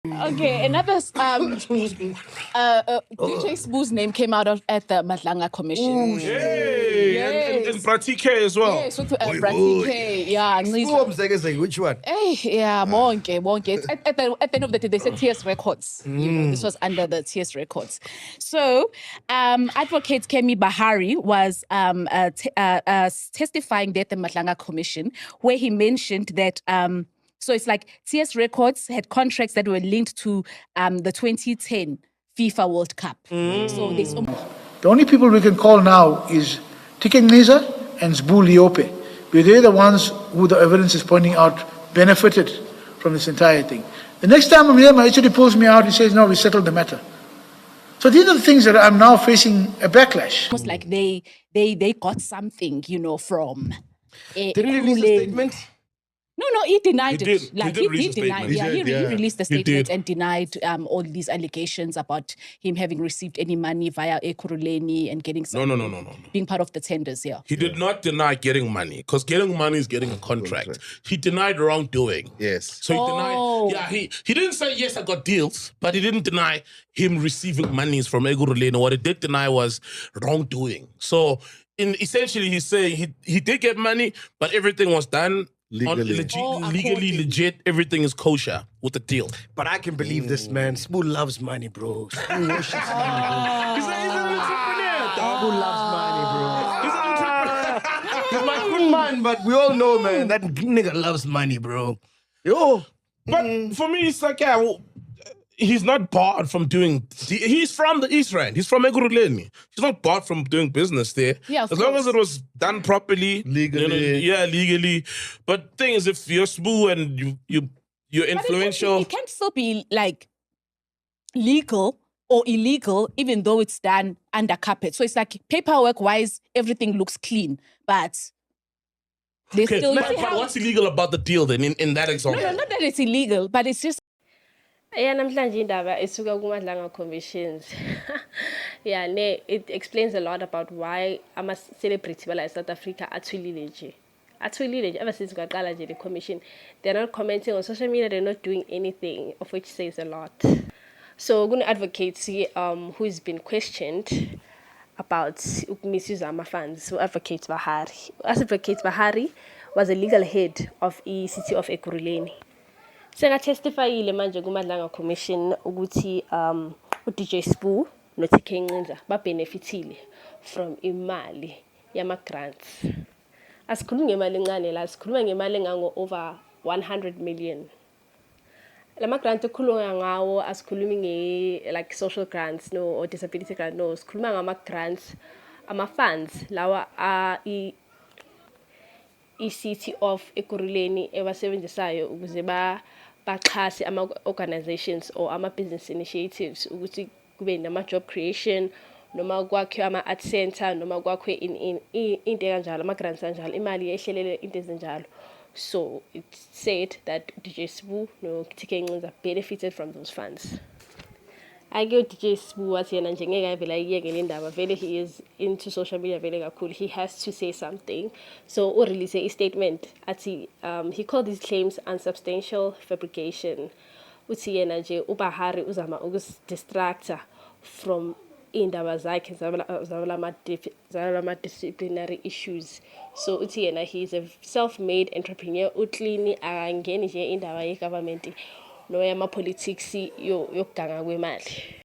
Okay, another DJ Spoo's name came out at the Madlanga Commission. Hey, and Brati K as well. Yes, with Brati K. Yeah, Which one? yeah, bonke. At the end of the day, they said TS Records. You know, this was under the TS Records. So, Advocate Kemi Bahari was testifying at the Madlanga Commission, where he mentioned that. So it's like TS Records had contracts that were linked to the 2010 FIFA World Cup. So there's The only people we can call now is Tiken Neza and Zbu Liope. Because they're the ones who the evidence is pointing out benefited from this entire thing. The next time I'm here, my HOD pulls me out, he says, no, we settled the matter. So these are the things that I'm now facing a backlash. almost like they got something, you know, from Did he release a statement? No, he denied He it. did. Like He did he release a denied. statement. Yeah, He did, he released a He statement did. and denied all these allegations about him having received any money via Ekurhuleni and getting some No. being part of the tenders. Yeah. He did not deny getting money, because getting money is getting a contract. He denied wrongdoing. Yes. So he denied. Yeah, he didn't say yes, I got deals, but he didn't deny him receiving monies from Ekurhuleni. What he did deny was wrongdoing. So essentially, he's saying he did get money, but everything was done. Legally. Legally legit, everything is kosher with the deal. But I can believe this, man. Spoo loves money, bro. Spoo worships money, bro. He's an entrepreneur, dog. Spoo loves money, bro. He's an entrepreneur. He's my good man, but we all know, man, that nigga loves money, bro. Yo. But for me, it's like, yeah, well, he's not barred from doing. He's from the East Rand. He's from Ekurhuleni. He's not barred from doing business there. Yeah, of as long course. as it was done properly, Legally. legally. But thing is, if you're Spoo and you're influential, It can still be like legal or illegal, even though it's done under carpet. So it's like paperwork wise, everything looks clean, but they okay. still. But what's illegal about the deal then? In that example, No, not that it's illegal, but it's just. Yeah, namhlanje indaba esuka kuMadlanga Commissions. Yeah, it explains a lot about why ama-celebrity bala eSouth Africa athulile nje. Athulile nje ever since kwaqala nje the commission. They're not commenting on social media, they're not doing anything, of which says a lot. So kune advocates who's been questioned about misuse funds. So Advocate Bahari. Advocate Bahari was a legal head of the city of Ekurhuleni. Sengatestifyile manje kuMadlanga Commission ukuthi uDJ Spoo noTK Ncinza babenefitile from imali yama grants. Asikhulumi ngemali encane la, sikhuluma ngemali engango over 100 million. Lama grant ekhuluma ngawo asikhulumi like social grants no or disability grants no, sikhuluma ngama grants ama funds lawa i-city of Ekurhuleni ebasebenzisayo ukuze baxhase ama-organizations or ama-business initiatives ukuthi kube nama-job creation noma kwakhiwe ama-art center noma kwakhiwe into kanjalo ama-grants kanjalo imali ehlelele into ezinjalo. So it said that DJ Spoo no TK Ncinza benefited from those funds. Ake DJ Spoo wathi yena nje ngeke avela iyeke le ndaba vele he is into social media vele kakhulu, he has to say something. So release a statement athi he called these claims unsubstantial fabrication. Uthi yena nje uBahari uzama ukudistracta from indaba zakhe zama disciplinary issues. So uthi yena he is a self-made entrepreneur uclean akangeni nje indaba yegovernment no yama politics yokuganga kwemali.